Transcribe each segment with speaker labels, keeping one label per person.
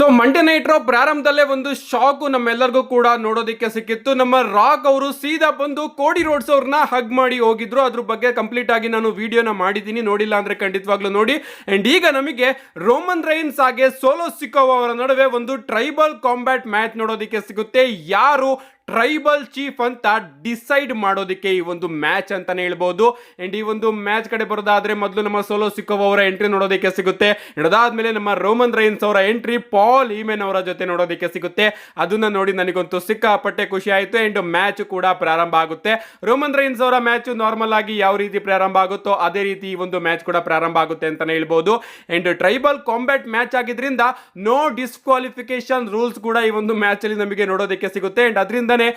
Speaker 1: So Monday night ರಾ ಪ್ರಾರಂಭದಲ್ಲೇ ಒಂದು shock ನಮ್ಮೆಲ್ಲರಿಗೂ ಕೂಡ ನೋಡೋದಕ್ಕೆ ಸಿಕ್ಕಿತ್ತು. ನಮ್ಮ ರಾಕ್ ಅವರು ಸೀದಾ ಬಂದು ಕೋಡಿ ರೋಡ್ಸ್ ಅವ್ರನ್ನ ಹಗ್ ಮಾಡಿ ಹೋಗಿದ್ರು. ಅದ್ರ ಬಗ್ಗೆ ಕಂಪ್ಲೀಟ್ ಆಗಿ ನಾನು ವಿಡಿಯೋನ ಮಾಡಿದ್ದೀನಿ, ನೋಡಿಲ್ಲ ಅಂದ್ರೆ ಖಂಡಿತವಾಗ್ಲೂ ನೋಡಿ. ಅಂಡ್ ಈಗ ನಮಗೆ ರೋಮನ್ ರೈನ್ಸ್ ಹಾಗೆ ಸೋಲೋ ಸಿಕೋವಾ ಅವರ ನಡುವೆ ಒಂದು ಟ್ರೈಬಲ್ ಕಾಂಬ್ಯಾಟ್ ಮ್ಯಾಚ್ ನೋಡೋದಕ್ಕೆ ಸಿಗುತ್ತೆ. ಯಾರು ಟ್ರೈಬಲ್ ಚೀಫ್ ಅಂತ ಡಿಸೈಡ್ ಮಾಡೋದಕ್ಕೆ ಈ ಒಂದು ಮ್ಯಾಚ್ ಅಂತಾನೆ ಹೇಳ್ಬಹುದು. ಅಂಡ್ ಈ ಒಂದು ಮ್ಯಾಚ್ ಕಡೆ ಬರೋದಾದ್ರೆ ಮೊದಲು ನಮ್ಮ ಸೋಲೋ ಸಿಕೋವಾ ಅವರ ಎಂಟ್ರಿ ನೋಡೋದಕ್ಕೆ ಸಿಗುತ್ತೆ. ಅದಾದ್ಮೇಲೆ ನಮ್ಮ ರೋಮನ್ ರೈನ್ಸ್ ಅವರ ಎಂಟ್ರಿ ಪಾಲ್ ಈಮೆನ್ ಅವರ ಜೊತೆ ನೋಡೋದಕ್ಕೆ ಸಿಗುತ್ತೆ. ಅದನ್ನ ನೋಡಿ ನನಗಂತೂ ಸಿಕ್ಕಾಪಟ್ಟೆ ಖುಷಿ ಆಯ್ತು. ಅಂಡ್ ಮ್ಯಾಚ್ ಕೂಡ ಪ್ರಾರಂಭ ಆಗುತ್ತೆ. ರೋಮನ್ ರೈನ್ಸ್ ಅವರ ಮ್ಯಾಚ್ ನಾರ್ಮಲ್ ಆಗಿ ಯಾವ ರೀತಿ ಪ್ರಾರಂಭ ಆಗುತ್ತೋ ಅದೇ ರೀತಿ ಈ ಒಂದು ಮ್ಯಾಚ್ ಕೂಡ ಪ್ರಾರಂಭ ಆಗುತ್ತೆ ಅಂತಾನೆ ಹೇಳ್ಬಹುದು. ಅಂಡ್ ಟ್ರೈಬಲ್ ಕಾಂಬ್ಯಾಟ್ ಮ್ಯಾಚ್ ಆಗಿದ್ರಿಂದ ನೋ ಡಿಸ್ಕ್ವಾಲಿಫಿಕೇಶನ್ ರೂಲ್ಸ್ ಕೂಡ ಈ ಒಂದು ಮ್ಯಾಚ್ ಅಲ್ಲಿ ನಮಗೆ ನೋಡೋದಕ್ಕೆ ಸಿಗುತ್ತೆ. ಅಂಡ್ ಅದರಿಂದ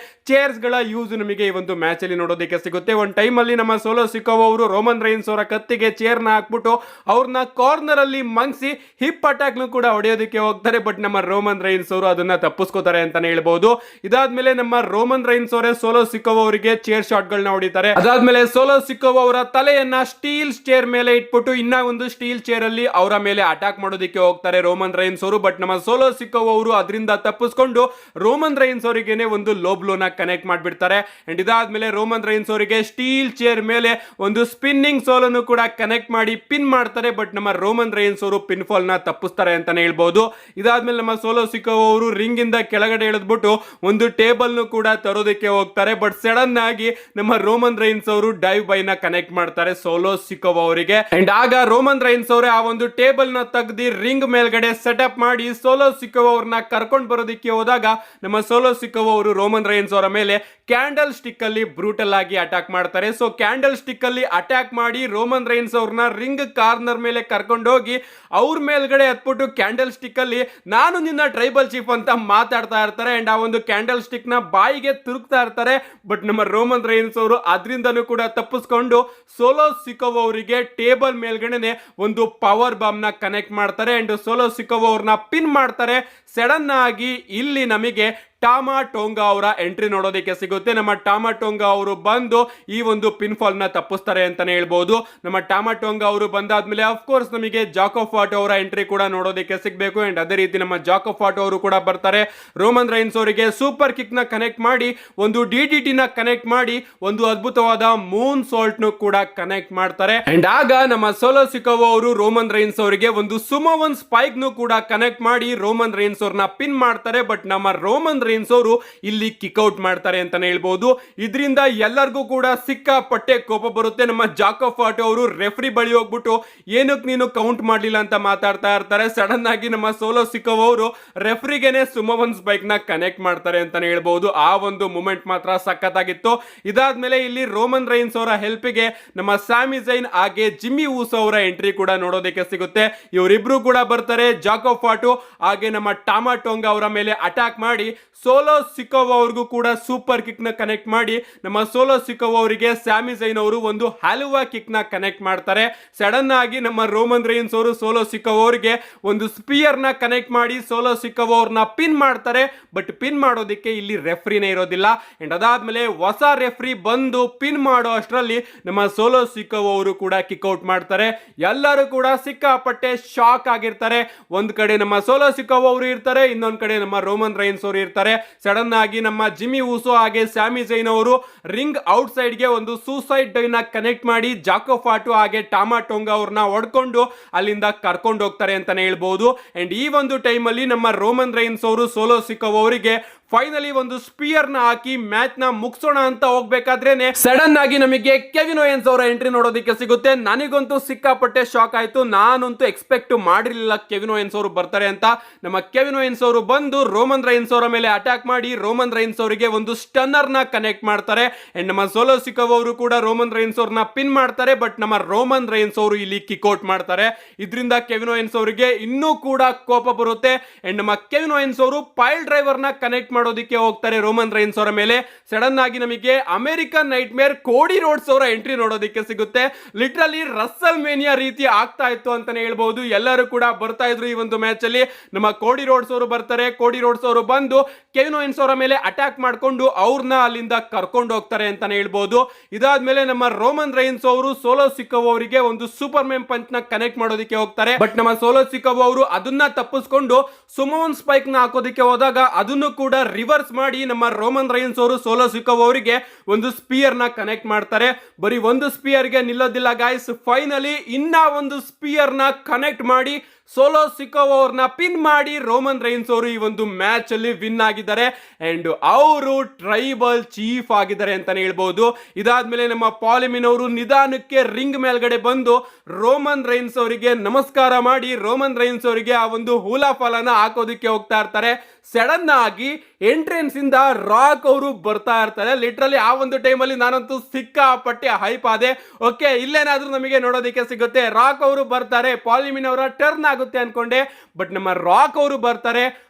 Speaker 1: ಚೇರ್ಸ್ ಗಳ ಯೂಸ್ ನಮಗೆ ಈ ಒಂದು ಮ್ಯಾಚ್ ಅಲ್ಲಿ ನೋಡೋದಕ್ಕೆ ಸಿಗುತ್ತೆ. ಒಂದು ಟೈಮ್ ಅಲ್ಲಿ ನಮ್ಮ ಸೋಲೋ ಸಿಕೋವಾ ಅವರು ರೋಮನ್ ರೈನ್ಸ್ ಅವರ ಕತ್ತಿಗೆ ಚೇರ್ ನ ಹಾಕ್ಬಿಟ್ಟು ಅವ್ರನ್ನ ಕಾರ್ನರ್ ಅಲ್ಲಿ ಮಂಗಿಸಿ ಹಿಪ್ ಅಟ್ಯಾಕ್ ಕೂಡ ಹೊಡೆಯೋದಕ್ಕೆ ಹೋಗ್ತಾರೆ. ಬಟ್ ನಮ್ಮ ರೋಮನ್ ರೈನ್ಸ್ ಅವರು ಅದನ್ನ ತಪ್ಪಿಸ್ಕೋತಾರೆ ಅಂತಾನೆ ಹೇಳ್ಬಹುದು. ಇದಾದ್ಮೇಲೆ ನಮ್ಮ ರೋಮನ್ ರೈನ್ಸ್ ಅವರೇ ಸೋಲೋ ಸಿಕೋವಾ ಅವರಿಗೆ ಚೇರ್ ಶಾಟ್ ಗಳನ್ನ ಹೊಡಿತಾರೆ. ಅದಾದ್ಮೇಲೆ ಸೋಲೋ ಸಿಕೋವಾ ಅವರ ತಲೆಯನ್ನ ಸ್ಟೀಲ್ ಚೇರ್ ಮೇಲೆ ಇಟ್ಬಿಟ್ಟು ಇನ್ನ ಒಂದು ಸ್ಟೀಲ್ ಚೇರ್ ಅಲ್ಲಿ ಅವರ ಮೇಲೆ ಅಟ್ಯಾಕ್ ಮಾಡೋದಕ್ಕೆ ಹೋಗ್ತಾರೆ ರೋಮನ್ ರೈನ್ಸ್ ಅವರು. ಬಟ್ ನಮ್ಮ ಸೋಲೋ ಸಿಕೋವಾ ಅವರು ಅದರಿಂದ ತಪ್ಪಿಸ್ಕೊಂಡು ರೋಮನ್ ರೈನ್ಸ್ ಅವರಿಗೇನೆ ಒಂದು ಲೋ ಬ್ಲೋನ ಕನೆಕ್ಟ್ ಮಾಡಿಬಿಡ್ತಾರೆ. ಅಂಡ್ ಇದಾದ್ಮೇಲೆ ರೋಮನ್ ರೈನ್ಸ್ ಅವರಿಗೆ ಸ್ಟೀಲ್ ಚೇರ್ ಮೇಲೆ ಒಂದು ಸ್ಪಿನ್ನಿಂಗ್ ಸೋಲನ್ನು ಕೂಡ ಕನೆಕ್ಟ್ ಮಾಡಿ ಪಿನ್ ಮಾಡ್ತಾರೆ. ಬಟ್ ನಮ್ಮ ರೋಮನ್ ರೈನ್ಸ್ ಅವರು ಪಿನ್ ಫಾಲ್ ನ ತಪ್ಪಿಸ್ತಾರೆ ಅಂತಾನೆ ಹೇಳ್ಬಹುದು. ಇದಾದ್ಮೇಲೆ ನಮ್ಮ ಸೋಲೋ ಸಿಕೋವಾ ಅವರು ರಿಂಗ್ ಇಂದ ಕೆಳಗಡೆ ಇಳಿದ್ಬಿಟ್ಟು ಒಂದು ಟೇಬಲ್ ನು ಕೂಡ ತರೋದಕ್ಕೆ ಹೋಗ್ತಾರೆ. ಬಟ್ ಸಡನ್ ಆಗಿ ನಮ್ಮ ರೋಮನ್ ರೈನ್ಸ್ ಅವರು ಡೈವ್ ಬೈ ನ ಕನೆಕ್ಟ್ ಮಾಡ್ತಾರೆ ಸೋಲೋ ಸಿಕೋವಾ ಅವರಿಗೆ. ಅಂಡ್ ಆಗ ರೋಮನ್ ರೈನ್ಸ್ ಅವರೇ ಆ ಒಂದು ಟೇಬಲ್ ನ ತೆಗೆದು ರಿಂಗ್ ಮೇಲ್ಗಡೆ ಸೆಟಪ್ ಮಾಡಿ ಸೋಲೋ ಸಿಕೋವಾ ಅವ್ರನ್ನ ಕರ್ಕೊಂಡು ಬರೋದಕ್ಕೆ ಹೋದಾಗ ನಮ್ಮ ಸೋಲೋ ಸಿಕೋವಾ ಅವರು ರೋಮನ್ ರೈನ್ಸ್ ಅವರ ಮೇಲೆ ಕ್ಯಾಂಡಲ್ ಸ್ಟಿಕ್ ಅಲ್ಲಿ ಬ್ರೂಟಲ್ ಆಗಿ ಅಟ್ಯಾಕ್ ಮಾಡ್ತಾರೆ. ಸೊ ಕ್ಯಾಂಡಲ್ ಸ್ಟಿಕ್ ಅಲ್ಲಿ ಅಟ್ಯಾಕ್ ಮಾಡಿ ರೋಮನ್ ರೈನ್ಸ್ ಅವ್ರನ್ನ ರಿಂಗ್ ಕಾರ್ನರ್ ಮೇಲೆ ಕರ್ಕೊಂಡು ಹೋಗಿ ಅವ್ರ ಮೇಲ್ಗಡೆ ಹತ್ಬಿಟ್ಟು ಕ್ಯಾಂಡಲ್ ಸ್ಟಿಕ್ ಅಲ್ಲಿ ನಾನು ನಿನ್ನ ಟ್ರೈಬಲ್ ಚೀಫ್ ಅಂತ ಮಾತಾಡ್ತಾ ಇರ್ತಾರೆ. ಅಂಡ್ ಆ ಒಂದು ಕ್ಯಾಂಡಲ್ ಸ್ಟಿಕ್ ನ ಬಾಯಿಗೆ ತುರುಕ್ತಾ ಇರ್ತಾರೆ. ಬಟ್ ನಮ್ಮ ರೋಮನ್ ರೈನ್ಸ್ ಅವರು ಅದರಿಂದನೂ ಕೂಡ ತಪ್ಪಿಸ್ಕೊಂಡು ಸೋಲೋ ಸಿಕೋವಾ ಅವರಿಗೆ ಟೇಬಲ್ ಮೇಲ್ಗಡೆ ಒಂದು ಪವರ್ ಬಾಂಬ್ ನ ಕನೆಕ್ಟ್ ಮಾಡ್ತಾರೆ. ಅಂಡ್ ಸೋಲೋ ಸಿಕೋವಾ ಅವ್ರನ್ನ ಪಿನ್ ಮಾಡ್ತಾರೆ. ಸಡನ್ ಆಗಿ ಇಲ್ಲಿ ನಮಗೆ ಟಾಮಾ ಟೋಂಗಾ ಅವರ ಎಂಟ್ರಿ ನೋಡೋದಕ್ಕೆ ಸಿಗುತ್ತೆ. ನಮ್ಮ ಟಾಮಾ ಟೋಂಗಾ ಅವರು ಬಂದು ಈ ಒಂದು ಪಿನ್ ಫಾಲ್ ನ ತಪ್ಪಿಸ್ತಾರೆ ಅಂತಾನೆ ಹೇಳ್ಬಹುದು. ನಮ್ಮ ಟಾಮಾ ಟೋಂಗಾ ಅವರು ಬಂದಾದ್ಮೇಲೆ ಅಫ್ಕೋರ್ಸ್ ನಮಗೆ ಜಾಕೋ ಫಾಟೋ ಅವರ ಎಂಟ್ರಿ ಕೂಡ ನೋಡೋದಕ್ಕೆ ಸಿಗಬೇಕು. ಅಂಡ್ ಅದೇ ರೀತಿ ನಮ್ಮ ಜಾಕೋ ಫಾಟೋ ಅವರು ಕೂಡ ಬರ್ತಾರೆ. ರೋಮನ್ ರೈನ್ಸ್ ಅವರಿಗೆ ಸೂಪರ್ ಕಿಕ್ ನ ಕನೆಕ್ಟ್ ಮಾಡಿ ಒಂದು ಡಿಡಿಟಿ ನ ಕನೆಕ್ಟ್ ಮಾಡಿ ಒಂದು ಅದ್ಭುತವಾದ ಮೂನ್ ಸಾಲ್ಟ್ ನು ಕೂಡ ಕನೆಕ್ಟ್ ಮಾಡ್ತಾರೆ. ಅಂಡ್ ಆಗ ನಮ್ಮ ಸೋಲೋ ಸಿಕೋವಾ ಅವರು ರೋಮನ್ ರೈನ್ಸ್ ಅವರಿಗೆ ಒಂದು ಸುಮೋವನ್ ಸ್ಪೈಕ್ ನು ಕೂಡ ಕನೆಕ್ಟ್ ಮಾಡಿ ರೋಮನ್ ರೈನ್ಸ್ ಅವ್ರನ್ನ ಪಿನ್ ಮಾಡ್ತಾರೆ. ಬಟ್ ನಮ್ಮ ರೋಮನ್ ರೈನ್ಸ್ ಅವರು ಇಲ್ಲಿ ಕಿಕ್ಔಟ್ ಮಾಡ್ತಾರೆ ಅಂತಾನೆ ಹೇಳ್ಬಹುದು. ಇದರಿಂದ ಎಲ್ಲರಿಗೂ ಕೂಡ ಸಿಕ್ಕಾಪಟ್ಟೆ ಕೋಪ ಬರುತ್ತೆ. ನಮ್ಮ ಜಾಕೋ ಫಾಟೋ ಅವರು ರೆಫ್ರಿ ಬಳಿ ಹೋಗ್ಬಿಟ್ಟು ಏನಕ್ಕೆ ನೀನು ಕೌಂಟ್ ಮಾಡಲಿಲ್ಲ ಅಂತ ಮಾತಾಡ್ತಾ ಇರ್ತಾರೆ. ಸಡನ್ ಆಗಿ ನಮ್ಮ ಸೋಲೋ ಸಿಕೋವಾ ಅವರು ರೆಫ್ರಿಗೆನೆ ಸುಮೋವನ್ ಸ್ಪೈಕ್ ನ ಕನೆಕ್ಟ್ ಮಾಡ್ತಾರೆ ಅಂತಾನೆ ಹೇಳ್ಬಹುದು. ಆ ಒಂದು ಮೂಮೆಂಟ್ ಮಾತ್ರ ಸಖತ್ತಾಗಿತ್ತು. ಇದಾದ್ಮೇಲೆ ಇಲ್ಲಿ ರೋಮನ್ ರೈನ್ಸ್ ಅವರ ಹೆಲ್ಪ್ ಗೆ ನಮ್ಮ ಸ್ಯಾಮಿ ಝೈನ್ ಹಾಗೆ ಜಿಮ್ಮಿ ಊಸೋ ಅವರ ಎಂಟ್ರಿ ಕೂಡ ನೋಡೋದಕ್ಕೆ ಸಿಗುತ್ತೆ. ಇವರಿಬ್ರು ಕೂಡ ಬರ್ತಾರೆ. ಜಾಕೋ ಫಾಟೋ ಹಾಗೆ ನಮ್ಮ ಟಾಮಾ ಟೋಂಗಾ ಅವರ ಮೇಲೆ ಅಟ್ಯಾಕ್ ಮಾಡಿ ಸೋಲೋ ಸಿಕೋವಾ ಅವ್ರಿಗೂ ಕೂಡ ಸೂಪರ್ ಕಿಕ್ ನ ಕನೆಕ್ಟ್ ಮಾಡಿ ನಮ್ಮ ಸೋಲೋ ಸಿಕೋವಾ ಅವರಿಗೆ ಸ್ಯಾಮಿ ಝೈನ್ ಅವರು ಒಂದು ಹಲುವಾ ಕಿಕ್ ನ ಕನೆಕ್ಟ್ ಮಾಡ್ತಾರೆ. ಸಡನ್ ಆಗಿ ನಮ್ಮ ರೋಮನ್ ರೈನ್ಸ್ ಅವರು ಸೋಲೋ ಸಿಕೋವಾ ಅವರಿಗೆ ಒಂದು ಸ್ಪಿಯರ್ ನ ಕನೆಕ್ಟ್ ಮಾಡಿ ಸೋಲೋ ಸಿಕೋವಾ ಅವ್ರನ್ನ ಪಿನ್ ಮಾಡ್ತಾರೆ. ಬಟ್ ಪಿನ್ ಮಾಡೋದಕ್ಕೆ ಇಲ್ಲಿ ರೆಫ್ರಿನೇ ಇರೋದಿಲ್ಲ. ಅಂಡ್ ಅದಾದ್ಮೇಲೆ ಹೊಸ ರೆಫ್ರಿ ಬಂದು ಪಿನ್ ಮಾಡೋ ಅಷ್ಟರಲ್ಲಿ ನಮ್ಮ ಸೋಲೋ ಸಿಕೋವಾ ಅವರು ಕೂಡ ಕಿಕ್ಔಟ್ ಮಾಡ್ತಾರೆ. ಎಲ್ಲರೂ ಕೂಡ ಸಿಕ್ಕಾಪಟ್ಟೆ ಶಾಕ್ ಆಗಿರ್ತಾರೆ. ಒಂದ್ ಕಡೆ ನಮ್ಮ ಸೋಲೋ ಸಿಕೋವಾ ಅವರು ಇರ್ತಾರೆ, ಇನ್ನೊಂದ್ ಕಡೆ ನಮ್ಮ ರೋಮನ್ ರೈನ್ಸ್ ಅವರು ಇರ್ತಾರೆ. ಸಡನ್ ಆಗಿ ನಮ್ಮ ಜಿಮ್ಮಿ ಊಸೋ ಹಾಗೆ ಸ್ಯಾಮಿ ಝೈನ್ ಅವರು ರಿಂಗ್ ಔಟ್ ಸೈಡ್ ಗೆ ಒಂದು ಸೂಸೈಡ್ ಡೈವ್ ನ ಕನೆಕ್ಟ್ ಮಾಡಿ ಜಾಕೋ ಫಾಟೋ ಹಾಗೆ ಟಾಮಾ ಟೋಂಗಾ ಅವ್ರನ್ನ ಹೊಡ್ಕೊಂಡು ಅಲ್ಲಿಂದ ಕರ್ಕೊಂಡು ಹೋಗ್ತಾರೆ ಅಂತಾನೆ ಹೇಳ್ಬಹುದು. ಅಂಡ್ ಈ ಒಂದು ಟೈಮ್ ಅಲ್ಲಿ ನಮ್ಮ ರೋಮನ್ ರೈನ್ಸ್ ಅವರು ಸೋಲೋ ಸಿಕೋವಾ ಅವರಿಗೆ ಫೈನಲಿ ಒಂದು ಸ್ಪಿಯರ್ ನ ಹಾಕಿ ಮ್ಯಾಚ್ ನ ಮುಗಿಸೋಣ ಅಂತ ಹೋಗ್ಬೇಕಾದ್ರೇನೆ ಸಡನ್ ಆಗಿ ನಮಗೆ ಕೆವಿನ್ ಓಯನ್ಸ್ ಅವರ ಎಂಟ್ರಿ ನೋಡೋದಕ್ಕೆ ಸಿಗುತ್ತೆ. ನನಗಂತೂ ಸಿಕ್ಕಾಪಟ್ಟೆ ಶಾಕ್ ಆಯ್ತು. ನಾನಂತೂ ಎಕ್ಸ್ಪೆಕ್ಟ್ ಮಾಡಿರಲಿಲ್ಲ ಕೆವಿನ್ ಓಯನ್ಸ್ ಅವರು ಬರ್ತಾರೆ ಅಂತ. ನಮ್ಮ ಕೆವಿನ್ ಓಯನ್ಸ್ ಅವರು ಬಂದು ರೋಮನ್ ರೈನ್ಸ್ ಅವರ ಮೇಲೆ ಅಟ್ಯಾಕ್ ಮಾಡಿ ರೋಮನ್ ರೈನ್ಸ್ ಅವರಿಗೆ ಒಂದು ಸ್ಟನ್ನರ್ ನ ಕನೆಕ್ಟ್ ಮಾಡ್ತಾರೆ. ಅಂಡ್ ನಮ್ಮ ಸೋಲೋ ಸಿಕೋವಾ ಅವರು ಕೂಡ ರೋಮನ್ ರೈನ್ಸ್ ಅವ್ರನ್ನ ಪಿನ್ ಮಾಡ್ತಾರೆ. ಬಟ್ ನಮ್ಮ ರೋಮನ್ ರೈನ್ಸ್ ಅವರು ಇಲ್ಲಿ ಕಿಕ್ಔಟ್ ಮಾಡ್ತಾರೆ. ಇದರಿಂದ ಕೆವಿನ್ ಓಯನ್ಸ್ ಅವರಿಗೆ ಇನ್ನೂ ಕೂಡ ಕೋಪ ಬರುತ್ತೆ. ಅಂಡ್ ನಮ್ಮ ಕೆವಿನ್ ಓಯನ್ಸ್ ಅವರು ಪೈಲ್ ಡ್ರೈವರ್ ನ ಕನೆಕ್ಟ್ ಮಾಡೋದಕ್ಕೆ ಹೋಗ್ತಾರೆ ರೋಮನ್ ರೈನ್ಸ್ ಅವರ ಮೇಲೆ. ಸಡನ್ ಆಗಿ ನಮಗೆ ಅಮೆರಿಕನ್ ನೈಟ್ ಮೇರ್ ಕೋಡಿ ರೋಡ್ಸ್ ಅವರ ಎಂಟ್ರಿ ನೋಡೋದಕ್ಕೆ ಸಿಗುತ್ತೆ. ಲಿಟ್ರಲಿ ರಸಲ್ ಮೇನಿಯಾ ರೀತಿ ಆಗ್ತಾ ಇತ್ತು ಅಂತಾನೆ ಹೇಳ್ಬಹುದು. ಎಲ್ಲರೂ ಕೂಡ ಬರ್ತಾ ಇದ್ರು ಈ ಒಂದು ಮ್ಯಾಚ್ ಅಲ್ಲಿ. ನಮ್ಮ ಕೋಡಿ ರೋಡ್ಸ್ ಅವರು ಬರ್ತಾರೆ. ಕೋಡಿ ರೋಡ್ಸ್ ಅವರು ಬಂದು ಕೆವಿನ್ ಓವೆನ್ಸ್ ಅವರ ಮೇಲೆ ಅಟ್ಯಾಕ್ ಮಾಡ್ಕೊಂಡು ಅವ್ರನ್ನ ಅಲ್ಲಿಂದ ಕರ್ಕೊಂಡು ಹೋಗ್ತಾರೆ ಅಂತಾನೆ ಹೇಳ್ಬಹುದು. ಇದಾದ್ಮೇಲೆ ನಮ್ಮ ರೋಮನ್ ರೈನ್ಸ್ ಅವರು ಸೋಲೋ ಸಿಕೋವಾ ಅವರಿಗೆ ಒಂದು ಸೂಪರ್ ಮ್ಯಾನ್ ಪಂಚ್ ನ ಕನೆಕ್ಟ್ ಮಾಡೋದಕ್ಕೆ ಹೋಗ್ತಾರೆ. ಬಟ್ ನಮ್ಮ ಸೋಲೋ ಸಿಕೋವಾ ಅವರು ಅದನ್ನ ತಪ್ಪಿಸ್ಕೊಂಡು ಸುಮೋನ್ ಸ್ಪೈಕ್ ನ ಹಾಕೋದಕ್ಕೆ ಹೋದಾಗ ಅದನ್ನು ಕೂಡ ರಿವರ್ಸ್ ಮಾಡಿ ನಮ್ಮ ರೋಮನ್ ರೈನ್ಸ್ ಅವರು ಸೋಲೋ ಸಿಕೋವಾ ಅವರಿಗೆ ಒಂದು ಸ್ಪಿಯರ್ ನ ಕನೆಕ್ಟ್ ಮಾಡ್ತಾರೆ. ಬರೀ ಒಂದು ಸ್ಪಿಯರ್ ಗೆ ನಿಲ್ಲೋದಿಲ್ಲ ಗಾಯ್ಸ್, ಫೈನಲಿ ಇನ್ನ ಒಂದು ಸ್ಪಿಯರ್ ನ ಕನೆಕ್ಟ್ ಮಾಡಿ ಸೋಲೋ ಸಿಕೋವಾ ಅವ್ರನ್ನ ಪಿನ್ ಮಾಡಿ ರೋಮನ್ ರೈನ್ಸ್ ಅವರು ಈ ಒಂದು ಮ್ಯಾಚ್ ಅಲ್ಲಿ ವಿನ್ ಆಗಿದ್ದಾರೆ ಅಂಡ್ ಅವರು ಟ್ರೈಬಲ್ ಚೀಫ್ ಆಗಿದ್ದಾರೆ ಅಂತಾನೆ ಹೇಳ್ಬಹುದು. ಇದಾದ್ಮೇಲೆ ನಮ್ಮ ಪಾಲಿಮಿನ್ ಅವರು ನಿಧಾನಕ್ಕೆ ರಿಂಗ್ ಮೇಲ್ಗಡೆ ಬಂದು ರೋಮನ್ ರೈನ್ಸ್ ಅವರಿಗೆ ನಮಸ್ಕಾರ ಮಾಡಿ ರೋಮನ್ ರೈನ್ಸ್ ಅವರಿಗೆ ಆ ಒಂದು ಹೂಲಾ ಫಾಲನ ಹಾಕೋದಕ್ಕೆ ಹೋಗ್ತಾ ಇರ್ತಾರೆ. ಸಡನ್ ಆಗಿ ಎಂಟ್ರೆನ್ಸ್ ಇಂದ ರಾಕ್ ಅವರು ಬರ್ತಾ ಇರ್ತಾರೆ. ಲಿಟ್ರಲಿ ಆ ಒಂದು ಟೈಮಲ್ಲಿ ನಾನಂತೂ ಸಿಕ್ಕಾಪಟ್ಟೆ ಹೈಪ್ ಆದೆ. ಓಕೆ, ಇಲ್ಲೇನಾದ್ರೂ ನಮಗೆ ನೋಡೋದಕ್ಕೆ ಸಿಗುತ್ತೆ. ರಾಕ್ ಅವರು ಬರ್ತಾರೆ, ಪಾಲಿಮಿನ್ ಅವರ ಟರ್ನ್ ಆಗುತ್ತೆ ಅನ್ಕೊಂಡೆ. ಬಟ್ ನಮ್ಮ ರಾಕ್ ಅವರು ಬರ್ತಾರೆ,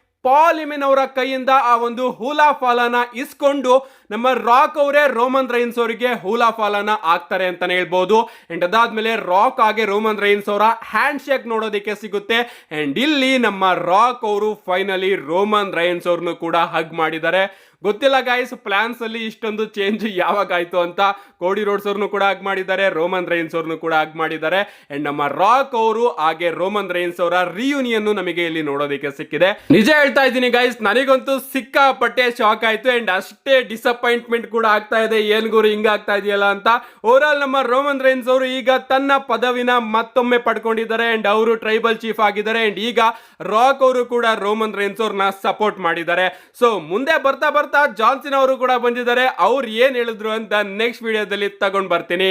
Speaker 1: ಪಾಲಿಮಿನ್ ಅವರ ಕೈಯಿಂದ ಆ ಒಂದು ಹೂಲಾ ಫಾಲನ ಇಸ್ಕೊಂಡು ನಮ್ಮ ರಾಕ್ ಅವರೇ ರೋಮನ್ ರೈನ್ಸ್ ಅವರಿಗೆ ಹೂಲಾ ಫಾಲನ ಹಾಕ್ತಾರೆ ಅಂತಾನೆ ಹೇಳ್ಬಹುದು. ಅಂಡ್ ಅದಾದ್ಮೇಲೆ ರಾಕ್ ಹಾಗೆ ರೋಮನ್ ರೈನ್ಸ್ ಅವರ ಹ್ಯಾಂಡ್ ಶೇಕ್ ನೋಡೋದಕ್ಕೆ ಸಿಗುತ್ತೆ. ಅಂಡ್ ಇಲ್ಲಿ ನಮ್ಮ ರಾಕ್ ಅವರು ಫೈನಲಿ ರೋಮನ್ ರೈನ್ಸ್ ಅವ್ರನ್ನು ಕೂಡ ಹಗ್ ಮಾಡಿದ್ದಾರೆ. ಗೊತ್ತಿಲ್ಲ ಗಾಯ್ಸ್, ಪ್ಲಾನ್ಸ್ ಅಲ್ಲಿ ಇಷ್ಟೊಂದು ಚೇಂಜ್ ಯಾವಾಗ ಆಯ್ತು ಅಂತ. ಕೋಡಿ ರೋಡ್ಸ್ ಅವ್ರನ್ನು ಕೂಡ ಹಗ್ ಮಾಡಿದ್ದಾರೆ, ರೋಮನ್ ರೈನ್ಸ್ ಅವ್ರನ್ನು ಕೂಡ ಹಗ್ ಮಾಡಿದ್ದಾರೆ. ಅಂಡ್ ನಮ್ಮ ರಾಕ್ ಅವರು ಹಾಗೆ ರೋಮನ್ ರೈನ್ಸ್ ಅವರ ರಿಯೂನಿಯನ್ ನಮಗೆ ಇಲ್ಲಿ ನೋಡೋದಕ್ಕೆ ಸಿಕ್ಕಿದೆ. ನಿಜ ಹೇಳ್ತಾ ಇದ್ದೀನಿ ಗಾಯ್ಸ್, ನನಗಂತೂ ಸಿಕ್ಕಾಪಟ್ಟೆ ಶಾಕ್ ಆಯ್ತು ಅಂಡ್ ಅಷ್ಟೇ ಡಿಸಪಾಯಿಂಟ್ಮೆಂಟ್ ಕೂಡ ಆಗ್ತಾ ಇದೆ. ಏನ್ ಗುರು ಹಿಂಗ ಆಗ್ತಾ ಇದೆಯಲ್ಲ ಅಂತ. ಓವರ್ ಆಲ್ ನಮ್ಮ ರೋಮನ್ ರೈನ್ಸ್ ಅವರು ಈಗ ತನ್ನ ಪದವಿನ ಮತ್ತೊಮ್ಮೆ ಪಡ್ಕೊಂಡಿದ್ದಾರೆ ಅಂಡ್ ಅವರು ಟ್ರೈಬಲ್ ಚೀಫ್ ಆಗಿದ್ದಾರೆ. ಅಂಡ್ ಈಗ ರಾಕ್ ಅವರು ಕೂಡ ರೋಮನ್ ರೈನ್ಸ್ ಅವ್ರನ್ನ ಸಪೋರ್ಟ್ ಮಾಡಿದ್ದಾರೆ. ಸೊ ಮುಂದೆ ಬರ್ತಾ ಜಾನ್ಸನ್ ಅವರು ಕೂಡ ಬಂದಿದ್ದಾರೆ. ಅವ್ರು ಏನ್ ಹೇಳಿದ್ರು ಅಂತ ನೆಕ್ಸ್ಟ್ ವಿಡಿಯೋದಲ್ಲಿ ತಗೊಂಡ್ ಬರ್ತೀನಿ.